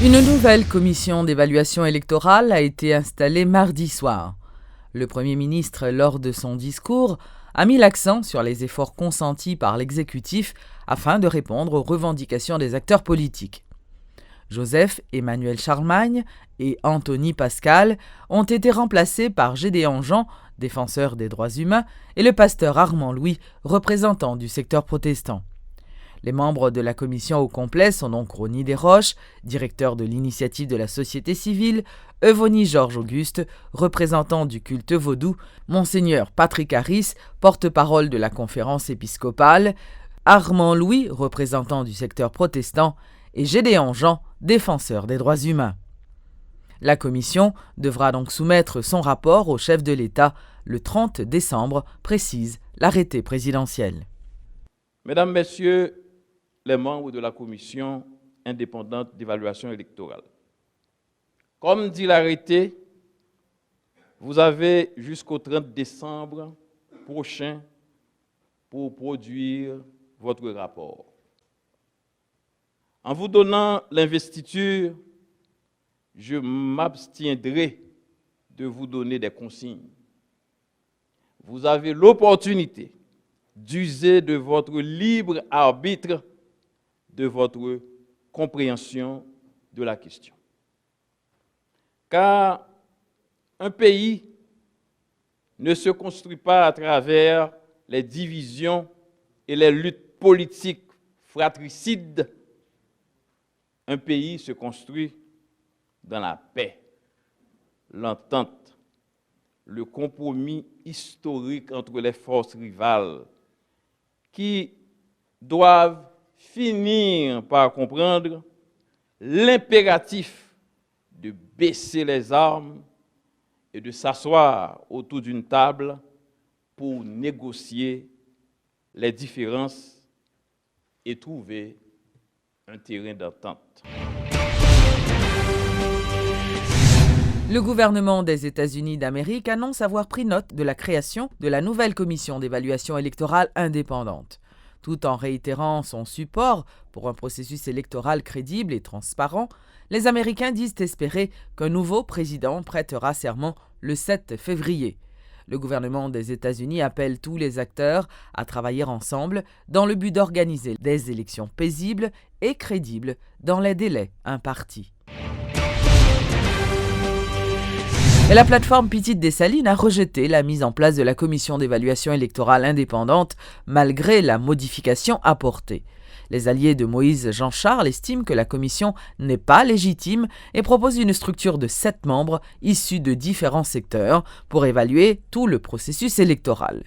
Une nouvelle commission d'évaluation électorale a été installée mardi soir. Le Premier ministre, lors de son discours, a mis l'accent sur les efforts consentis par l'exécutif afin de répondre aux revendications des acteurs politiques. Joseph Emmanuel Charlemagne et Anthony Pascal ont été remplacés par Gédéon Jean, défenseur des droits humains, et le pasteur Armand Louis, représentant du secteur protestant. Les membres de la commission au complet sont donc Rony Desroches, directeur de l'initiative de la société civile, Evonie Georges-Auguste, représentant du culte vaudou, Monseigneur Patrick Harris, porte-parole de la conférence épiscopale, Armand Louis, représentant du secteur protestant, et Gédéon Jean, défenseur des droits humains. La commission devra donc soumettre son rapport au chef de l'État le 30 décembre, précise l'arrêté présidentiel. Mesdames, Messieurs les membres de la commission indépendante d'évaluation électorale, comme dit l'arrêté, vous avez jusqu'au 30 décembre prochain pour produire votre rapport. En vous donnant l'investiture, je m'abstiendrai de vous donner des consignes. Vous avez l'opportunité d'user de votre libre arbitre, de votre compréhension de la question. Car un pays ne se construit pas à travers les divisions et les luttes politiques fratricides. Un pays se construit dans la paix, l'entente, le compromis historique entre les forces rivales qui doivent finir par comprendre l'impératif de baisser les armes et de s'asseoir autour d'une table pour négocier les différences et trouver un terrain d'entente. Le gouvernement des États-Unis d'Amérique annonce avoir pris note de la création de la nouvelle commission d'évaluation électorale indépendante. Tout en réitérant son support pour un processus électoral crédible et transparent, les Américains disent espérer qu'un nouveau président prêtera serment le 7 février. Le gouvernement des États-Unis appelle tous les acteurs à travailler ensemble dans le but d'organiser des élections paisibles et crédibles dans les délais impartis. Et la plateforme Petite Dessalines a rejeté la mise en place de la commission d'évaluation électorale indépendante malgré la modification apportée. Les alliés de Moïse Jean-Charles estiment que la commission n'est pas légitime et proposent une structure de 7 membres issus de différents secteurs pour évaluer tout le processus électoral.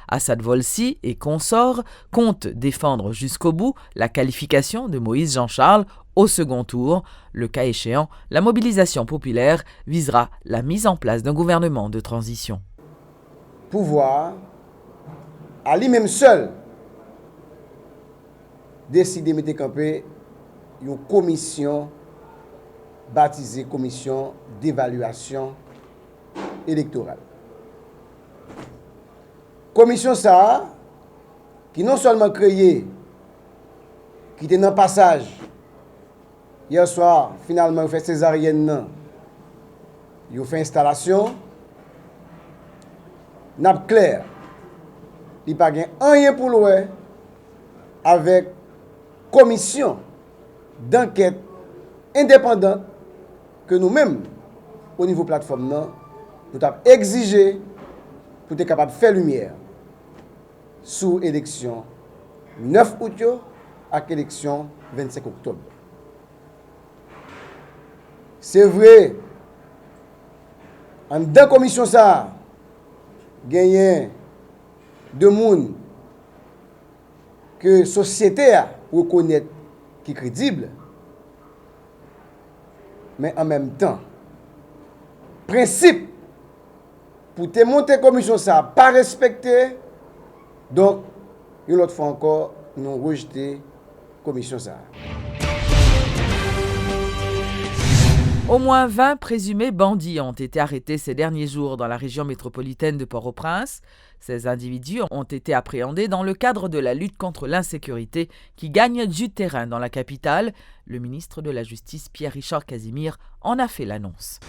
Assad Volsi et consorts comptent défendre jusqu'au bout la qualification de Moïse Jean-Charles au second tour. Le cas échéant, la mobilisation populaire visera la mise en place d'un gouvernement de transition. Pouvoir, à lui-même seul, décider de mettre campé une commission baptisée commission d'évaluation électorale. Commission ça, qui non seulement créée, qui était dans le passage, hier soir, finalement, il fait césarienne, il fait installation, n'a pas clair, il n'y a pas rien pour l'ouest avec commission d'enquête indépendante que nous-mêmes, au niveau plateforme, nous avons exigé pour être capable de faire lumière sous élection 9 août à l'élection 25 octobre. C'est vrai, en deux commissions, ça, gagné de monde que la société a reconnaît qui est crédible, mais en même temps, principe pour te monter commission ça, pas respecté, donc une autre fois encore, nous rejeté commission ça. Au moins 20 présumés bandits ont été arrêtés ces derniers jours dans la région métropolitaine de Port-au-Prince. Ces individus ont été appréhendés dans le cadre de la lutte contre l'insécurité qui gagne du terrain dans la capitale. Le ministre de la Justice, Pierre-Richard Casimir, en a fait l'annonce.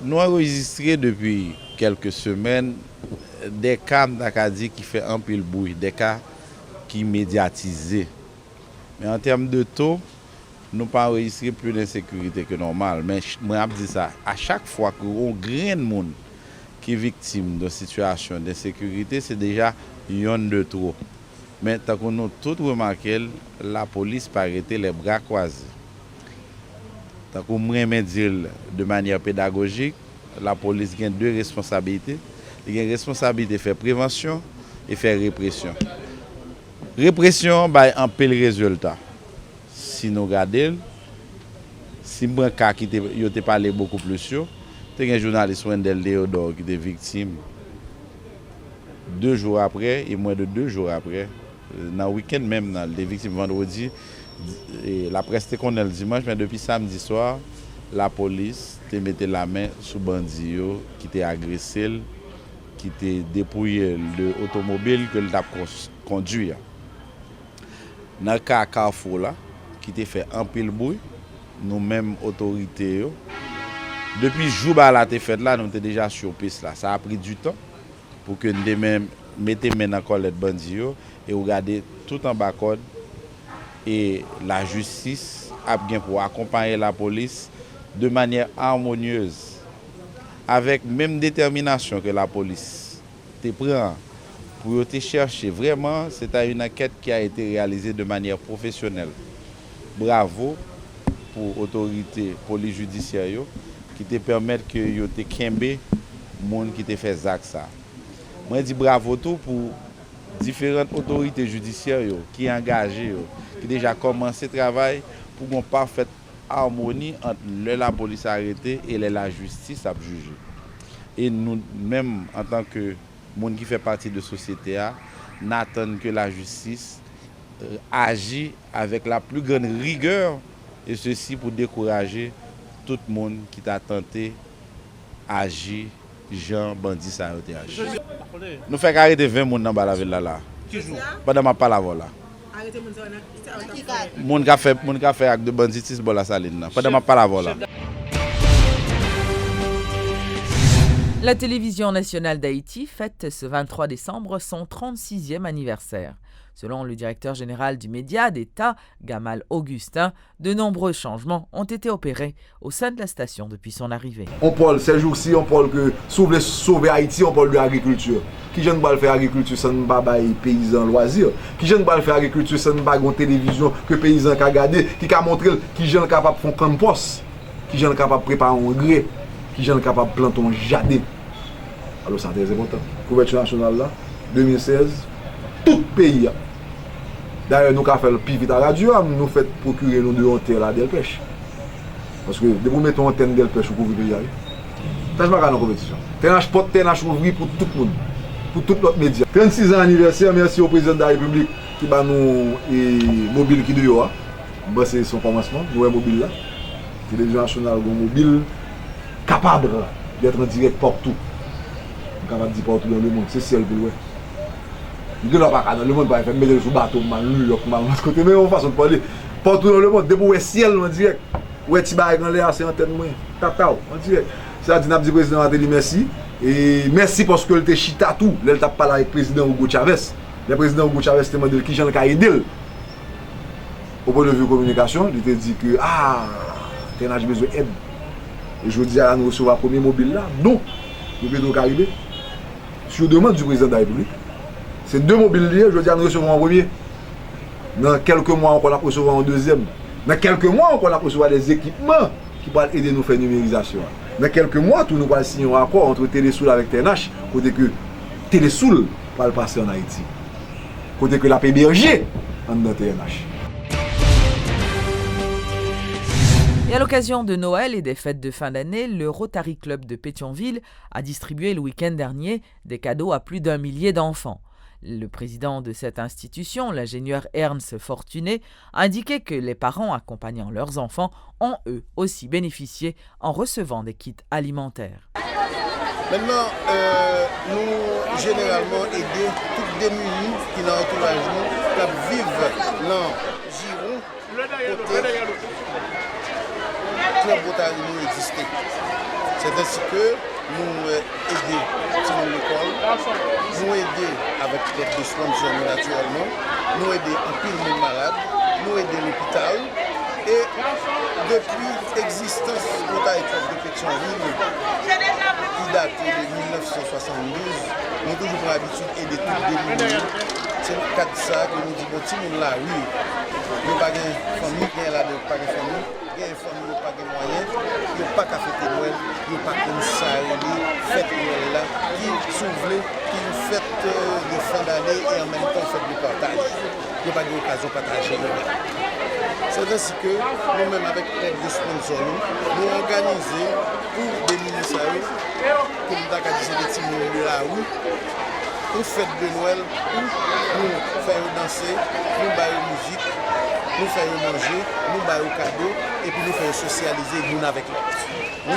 Nous avons enregistré depuis quelques semaines des cas d'Acadie qui font un peu le bruit, des cas qui médiatisés. Mais en termes de taux, nous n'avons pas enregistré plus d'insécurité que normal. Mais moi, je dis ça, à chaque fois qu'on a un grain de monde qui est victime de situation d'insécurité, c'est déjà une de trop. Mais tant qu'on a tout remarqué, la police peut arrêter les bras croisés. Tant qu'on me dire de manière pédagogique, la police a deux responsabilités. Il y a une responsabilité de faire prévention et faire répression. Répression, un peu le résultat. Si nous regardons, si je prends un cas qui a parlé beaucoup plus sur, il y a un journaliste Wendel Léodore qui était victime 2 jours après, et moins de 2 jours après, dans le week-end même, il est victime vendredi, et la presse connaît le dimanche, mais depuis samedi soir, la police a mis la main sur le bandit qui a agressé, qui a dépouillé l'automobile que il a conduit. Dans le cas Carrefour, là, qui a fait un pile bruit, nous-mêmes autorités, depuis le jour où la fait là, nous étions déjà sur piste là. Ça a pris du temps pour que nous mettions main dans le bandit et regarder tout en bas code. Et la justice a bien pour accompagner la police de manière harmonieuse, avec même détermination que la police te prend pour te chercher. Vraiment, c'est une enquête qui a été réalisée de manière professionnelle. Bravo pour l'autorité police judiciaire qui te permettent que yo te kembe monde qui te fait ça. Moi dis bravo tout pour différentes autorités judiciaires qui sont engagées, qui déjà commencé le travail pour une parfaite harmonie entre la police arrêtée et la justice à juger. Et nous même en tant que monde qui fait partie de la société, nous attendons que la justice agit avec la plus grande rigueur, et ceci pour décourager tout le monde qui t'a tenté d'agir, Jean Bandit ça a été agi. Nous faisons arrêter 20 personnes dans la ville là. Pendant ma parole là. Arrêter moun ka fait acte de banditisme dans la saline là. Pendant ma parole là. La télévision nationale d'Haïti fête ce 23 décembre son 36e anniversaire. Selon le directeur général du média d'État, Gamal Augustin, de nombreux changements ont été opérés au sein de la station depuis son arrivée. On parle ces jours-ci, on parle que sauver Haïti, on parle de l'agriculture. Qui jeune pas faire agriculture sans pas bailler paysan loisir. Qui jeune pas faire agriculture sans pas une télévision que paysan ka regarder, qui ka montrer qui jeune capable faire compost, qui jeune capable préparer un engrais, qui jeune capable planter un jardin. Alors c'est très important. Couverture nationale là, 2016, tout pays. D'ailleurs, nous avons fait le plus vite à la radio, nous avons procurer nous de antenne à Delpech. Parce que dès que nous mettons antenne Delpech, nous couvrons le pays. Ça, je ne vais pas dans la compétition. TNH ouvri pour tout le monde, pour tout notre média. 36 ans anniversaire, merci au président de la République qui va nous mobile qui dehors. C'est son commencement, nous avons mobile là. Télévision nationale, mobile capable d'être en direct partout. Capable de dire partout dans le monde, c'est celle que nous avons. Le monde va faire mettre sur bateau, New York, de côté, mais on façon de parler. Partout dans le monde, debout au ciel en direct. Ouais, tu vas dans l'air, c'est antenne moins. Tata, en direct. Ça dit, le président a dit merci. Et merci parce que le chita tout. Il t'a parlé avec le président Hugo Chavez. Le président Hugo Chavez t'a demandé qui j'en ai aidé. Au point de vue communication, il t'a dit que t'as besoin d'aide. Et je dis à nous recevoir le premier mobile là. Non, le président Caribé. Sur demande du président de la République. C'est 2 mobiliers, je dis à nous recevoir en premier. Dans quelques mois, on va recevoir en deuxième. Dans quelques mois, on va recevoir des équipements qui vont aider nous à faire numérisation. Dans quelques mois, tout nous va signer un accord entre Télésoul avec TNH, côté que Télésoul va passer en Haïti. Côté que la PBRG en dans TNH. Et à l'occasion de Noël et des fêtes de fin d'année, le Rotary Club de Pétionville a distribué le week-end dernier des cadeaux à plus d'1 millier d'enfants. Le président de cette institution, l'ingénieur Ernst Fortuné, indiquait que les parents accompagnant leurs enfants ont eux aussi bénéficié en recevant des kits alimentaires. Maintenant, nous généralement aidons toutes démunies qui dans l'entourage qui vivent dans Giron, côté Club Rotary nous existait. C'est ainsi que nous aidons tout l'école, nous aidons avec peut-être des sponsors naturellement, nous aidons en pile de malades, nous aidons l'hôpital. Et depuis l'existence de Rotary Club de Pétionville, qui date de 1972, nous avons toujours l'habitude d'aider toutes les démunies. C'est le cas de ça que nous disons, si nous là, oui, nous n'avons pas de famille, nous n'avons pas de famille, nous n'avons pas de moyens, nous n'avons pas de fête Noël, nous n'avons pas comme ça, fête Noël là, qui s'ouvre, qui est une fête de fin d'année et en même temps fête de partage. Nous n'avons pas d'occasion de partager. C'est ainsi que nous-mêmes, avec l'aide de sponsors, nous organisons pour des ministères, comme nous avons dit, des petits mots de la rue, une fête de Noël où nous faisons danser, nous baillons musique, nous faisons manger, nous baillons cadeaux et puis nous faisons socialiser l'une avec l'autre. Oui,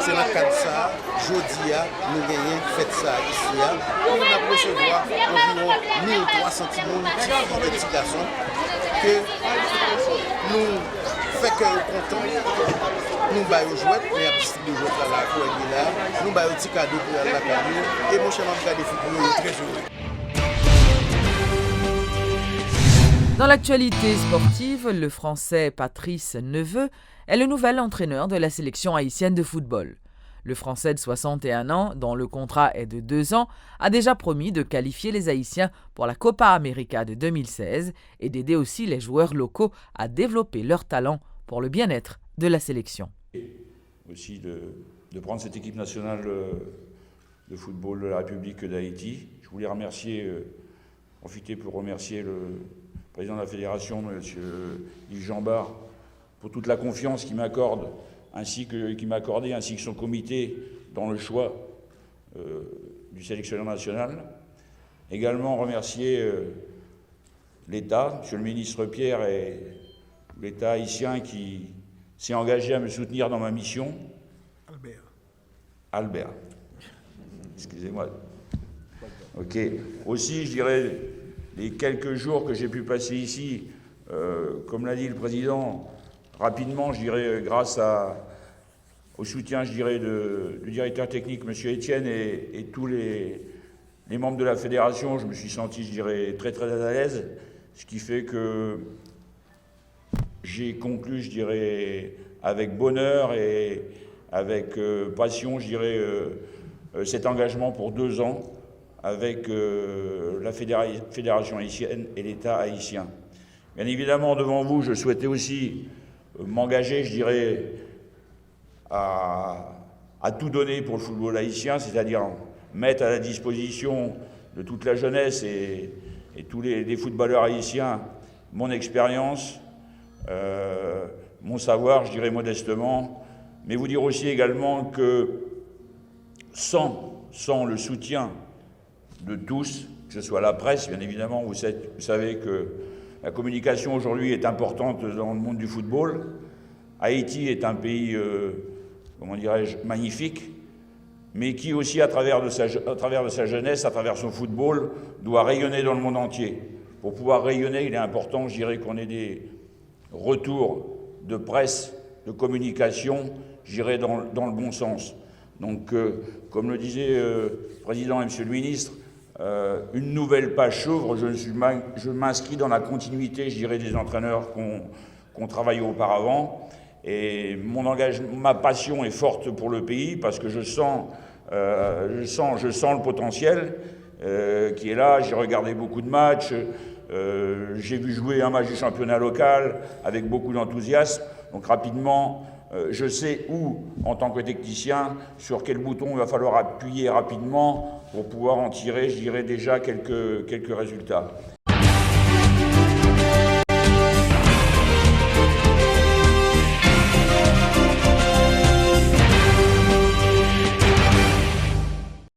c'est dans le cadre de ça, jeudi, nous gagnons fête ça ici, où nous avons recevoir environ 1300 petits filles et petits garçons que nous faisons que contents. Nous baillons jouets, mais à distribuer des jouets là, pour être là. Nous baillons des petits cadeaux pour la famille. Et mon cher maman, des football, il est très heureux. Dans l'actualité sportive, le Français Patrice Neveu est le nouvel entraîneur de la sélection haïtienne de football. Le Français de 61 ans, dont le contrat est de 2 ans, a déjà promis de qualifier les Haïtiens pour la Copa América de 2016 et d'aider aussi les joueurs locaux à développer leur talent pour le bien-être de la sélection. Aussi de prendre cette équipe nationale de football de la République d'Haïti. Je voulais profiter pour remercier le président de la fédération, M. Yves Jambard, pour toute la confiance qu'il m'accorde, ainsi que son comité dans le choix du sélectionneur national. Également remercier l'État, M. le ministre Pierre et l'État haïtien qui s'est engagé à me soutenir dans ma mission. Albert. Excusez-moi. Ok. Aussi, je dirais, les quelques jours que j'ai pu passer ici, comme l'a dit le président, rapidement, je dirais, grâce au soutien, je dirais, du directeur technique, M. Etienne, et tous les membres de la fédération, je me suis senti, je dirais, très très à l'aise, ce qui fait que j'ai conclu, je dirais, avec bonheur et avec passion, je dirais, cet engagement pour 2 ans avec la fédération haïtienne et l'État haïtien. Bien évidemment, devant vous, je souhaitais aussi m'engager, je dirais, à tout donner pour le football haïtien, c'est-à-dire mettre à la disposition de toute la jeunesse et tous les footballeurs haïtiens mon expérience, mon savoir, je dirais modestement, mais vous dire aussi également que sans le soutien de tous, que ce soit la presse, bien évidemment, vous savez que la communication aujourd'hui est importante dans le monde du football. Haïti est un pays, comment dirais-je, magnifique, mais qui aussi, à travers de sa jeunesse, à travers son football, doit rayonner dans le monde entier. Pour pouvoir rayonner, il est important, je dirais, qu'on ait des retours de presse, de communication, je dirais, dans le bon sens. Donc, comme le disait le président et monsieur le ministre, une nouvelle page s'ouvre. Je m'inscris dans la continuité, je dirais, des entraîneurs qu'on travaillait auparavant. Et ma passion est forte pour le pays parce que je sens le potentiel qui est là. J'ai regardé beaucoup de matchs, j'ai vu jouer un match du championnat local avec beaucoup d'enthousiasme. Donc rapidement, je sais où, en tant que technicien, sur quel bouton il va falloir appuyer rapidement pour pouvoir en tirer, je dirais, déjà quelques résultats.